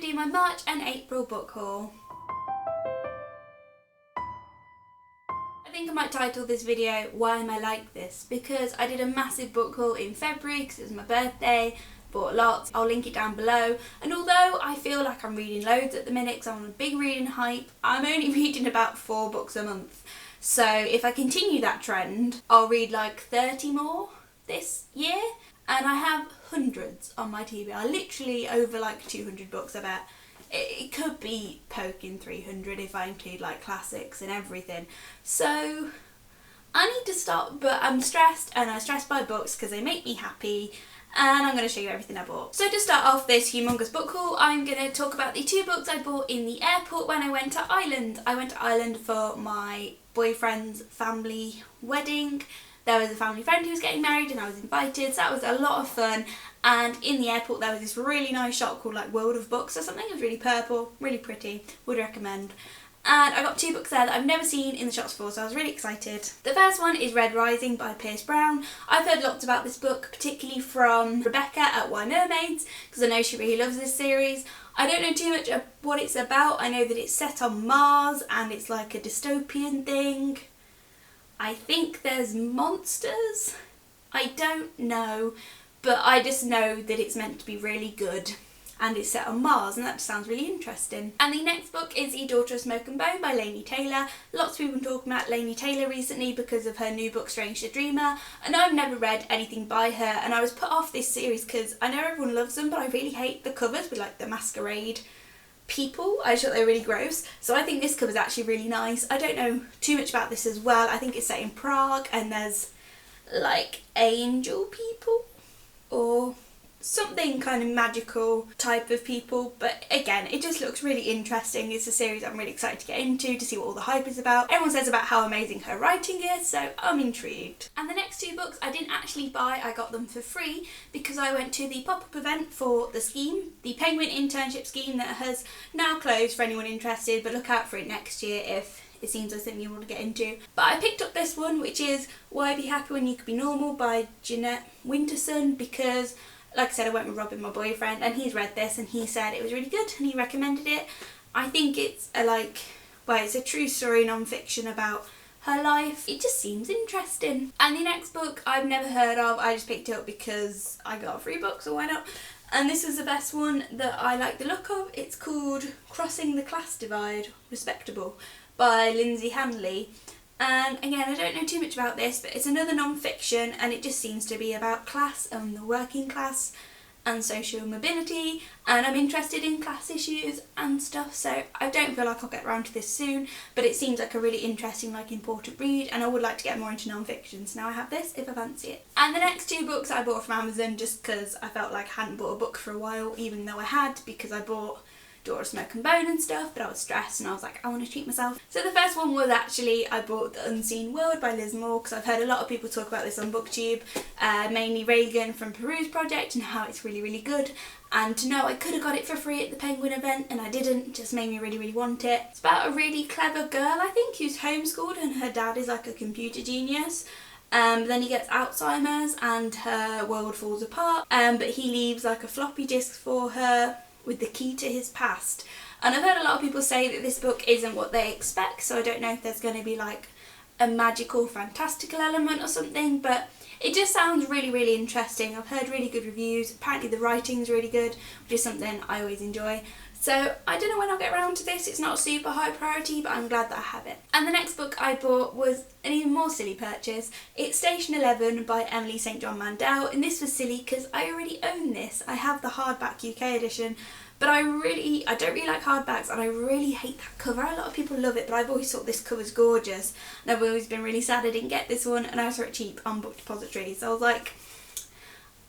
do my March and April book haul. I think I might title this video Why Am I Like This, because I did a massive book haul in February because it was my birthday, bought lots, I'll link it down below, and although I feel like I'm reading loads at the minute because I'm on a big reading hype, I'm only reading about 4 books a month. So if I continue that trend, I'll read like 30 more this year, and I have hundreds on my TBR, literally over like 200 books I bet. It could be poking 300 if I include like classics and everything. So I need to stop, but I'm stressed, and I'm stressed by books because they make me happy, and I'm going to show you everything I bought. So to start off this humongous book haul, I'm going to talk about the 2 books I bought in the airport when I went to Ireland. I went to Ireland for my boyfriend's family wedding. There was a family friend who was getting married and I was invited, so that was a lot of fun. And in the airport there was this really nice shop called like World of Books or something. It was really purple, really pretty, would recommend. And I got 2 books there that I've never seen in the shops before, so I was really excited. The first one is Red Rising by Pierce Brown. I've heard lots about this book, particularly from Rebecca at Why Mermaids, because I know she really loves this series. I don't know too much of what it's about. I know that it's set on Mars and it's like a dystopian thing. I think there's monsters. I don't know, but I just know that it's meant to be really good. And it's set on Mars, and that sounds really interesting. And the next book is The Daughter of Smoke and Bone by Laini Taylor. Lots of people have been talking about Laini Taylor recently because of her new book Strange the Dreamer, and I've never read anything by her, and I was put off this series because I know everyone loves them, but I really hate the covers with like the masquerade people. I just thought they were really gross. So I think this cover's actually really nice. I don't know too much about this as well. I think it's set in Prague and there's like angel people or something kind of magical type of people, but again it just looks really interesting. It's a series I'm really excited to get into, to see what all the hype is about. Everyone says about how amazing her writing is, so I'm intrigued. And the next 2 books I didn't actually buy, I got them for free because I went to the pop-up event for the scheme, the Penguin internship scheme that has now closed for anyone interested, but look out for it next year if it seems like something you want to get into. But I picked up this one, which is Why Be Happy When You Could Be Normal by Jeanette Winterson, because like I said, I went with Robin, my boyfriend, and he's read this and he said it was really good and he recommended it. I think it's it's a true story non-fiction about her life. It just seems interesting. And the next book I've never heard of, I just picked it up because I got a free book, so why not? And this was the best one that I like the look of. It's called Crossing the Class Divide, Respectable by Lindsay Hanley. And again, I don't know too much about this, but it's another non-fiction and it just seems to be about class and the working class and social mobility, and I'm interested in class issues and stuff, so I don't feel like I'll get around to this soon, but it seems like a really interesting, like important read, and I would like to get more into non-fiction, so now I have this if I fancy it. And the next 2 books I bought from Amazon just because I felt like I hadn't bought a book for a while, even though I had, because I bought Daughter of Smoke and Bone and stuff, but I was stressed and I was like, I want to treat myself. So the first one was actually, I bought The Unseen World by Liz Moore, because I've heard a lot of people talk about this on BookTube, mainly Reagan from Peruse Project, and how it's really, really good. And to know I could have got it for free at the Penguin event and I didn't, just made me really, really want it. It's about a really clever girl, I think, who's homeschooled and her dad is like a computer genius. Then he gets Alzheimer's and her world falls apart, but he leaves like a floppy disk for her with the key to his past. And I've heard a lot of people say that this book isn't what they expect, so I don't know if there's going to be like a magical, fantastical element or something, but it just sounds really, really interesting. I've heard really good reviews. Apparently the writing's really good, which is something I always enjoy. So I don't know when I'll get around to this. It's not a super high priority, but I'm glad that I have it. And the next book I bought was an even more silly purchase. It's Station 11 by Emily St John Mandel, and this was silly because I already own this. I have the hardback UK edition, but I don't really like hardbacks, and I really hate that cover. A lot of people love it, but I've always thought this cover's gorgeous, and I've always been really sad I didn't get this one, and I saw it cheap on Book Depository, so I was like,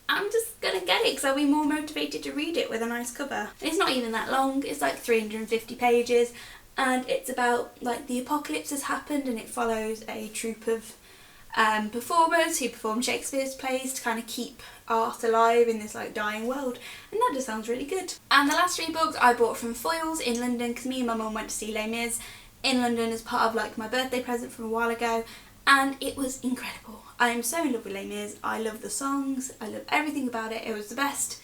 I'm just gonna get it because I'll be more motivated to read it with a nice cover. It's not even that long, it's like 350 pages, and it's about like the apocalypse has happened, and it follows a troupe of performers who perform Shakespeare's plays to kind of keep art alive in this like dying world, and that just sounds really good. And the last 3 books I bought from Foyles in London because me and my mum went to see Les Mis in London as part of like my birthday present from a while ago, and it was incredible. I am so in love with Les Mis. I love the songs, I love everything about it. It was the best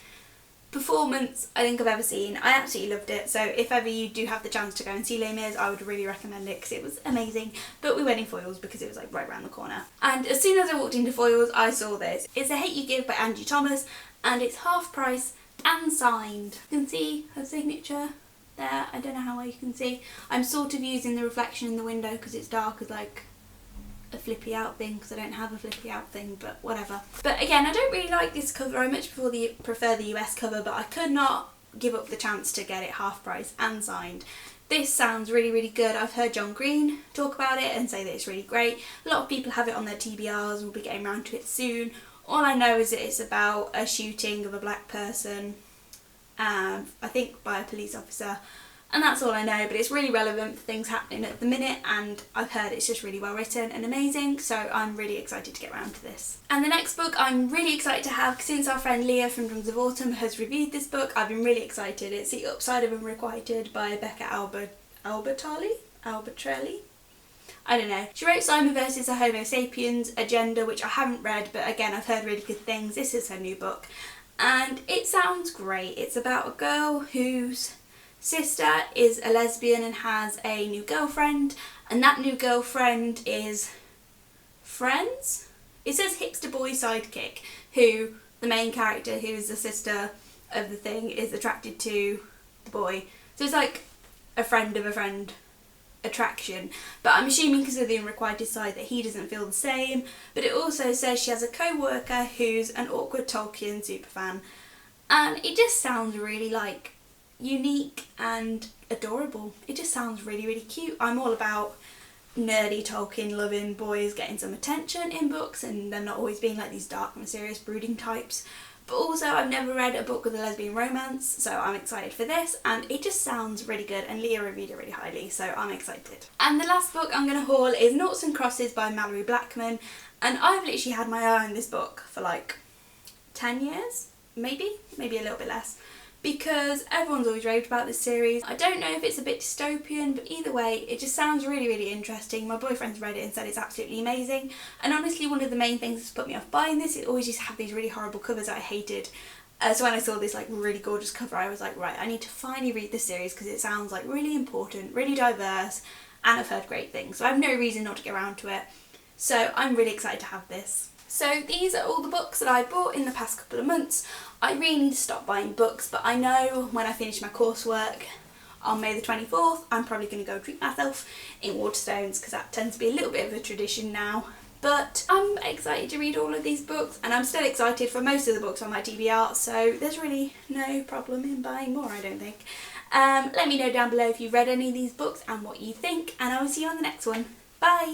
performance I think I've ever seen. I absolutely loved it, so if ever you do have the chance to go and see Les Mis, I would really recommend it because it was amazing. But we went in foils because it was like right around the corner. And as soon as I walked into foils, I saw this. It's A Hate U Give by Angie Thomas, and it's half price and signed. You can see her signature there. I don't know how well you can see. I'm sort of using the reflection in the window because it's dark as like a flippy out thing, because I don't have a flippy out thing, but whatever. But again, I don't really like this cover. I much prefer the US cover, but I could not give up the chance to get it half price and signed. This sounds really, really good. I've heard John Green talk about it and say that it's really great. A lot of people have it on their TBRs and will be getting around to it soon. All I know is that it's about a shooting of a black person, I think by a police officer, and that's all I know, but it's really relevant for things happening at the minute, and I've heard it's just really well written and amazing, so I'm really excited to get around to this. And the next book I'm really excited to have, since our friend Leah from Drums of Autumn has reviewed this book, I've been really excited. It's The Upside of Unrequited by Becca Albertrelli? I don't know. She wrote Simon vs. the Homo Sapiens Agenda, which I haven't read, but again I've heard really good things. This is her new book, and it sounds great. It's about a girl whose sister is a lesbian and has a new girlfriend, and that new girlfriend is friends? It says hipster boy sidekick, who the main character, who is the sister of the thing, is attracted to the boy. So it's like a friend of a friend attraction, but I'm assuming because of the unrequited side that he doesn't feel the same. But it also says she has a co-worker who's an awkward Tolkien superfan, and it just sounds really like unique and adorable. It just sounds really, really cute. I'm all about nerdy Tolkien loving boys getting some attention in books and them not always being like these dark, mysterious, brooding types. But also I've never read a book with a lesbian romance, so I'm excited for this, and it just sounds really good, and Leah reviewed it really highly, so I'm excited. And the last book I'm going to haul is Noughts and Crosses by Mallory Blackman, and I've literally had my eye on this book for like 10 years, maybe a little bit less, because everyone's always raved about this series. I don't know if it's a bit dystopian, but either way, it just sounds really, really interesting. My boyfriend's read it and said it's absolutely amazing. And honestly, one of the main things that's put me off buying this, it always used to have these really horrible covers that I hated. So when I saw this like really gorgeous cover, I was like, right, I need to finally read this series because it sounds like really important, really diverse, and I've heard great things. So I have no reason not to get around to it. So I'm really excited to have this. So these are all the books that I bought in the past couple of months. I really need to stop buying books, but I know when I finish my coursework on May the 24th, I'm probably going to go treat myself in Waterstones because that tends to be a little bit of a tradition now. But I'm excited to read all of these books, and I'm still excited for most of the books on my TBR, so there's really no problem in buying more, I don't think. Let me know down below if you've read any of these books and what you think, and I will see you on the next one. Bye!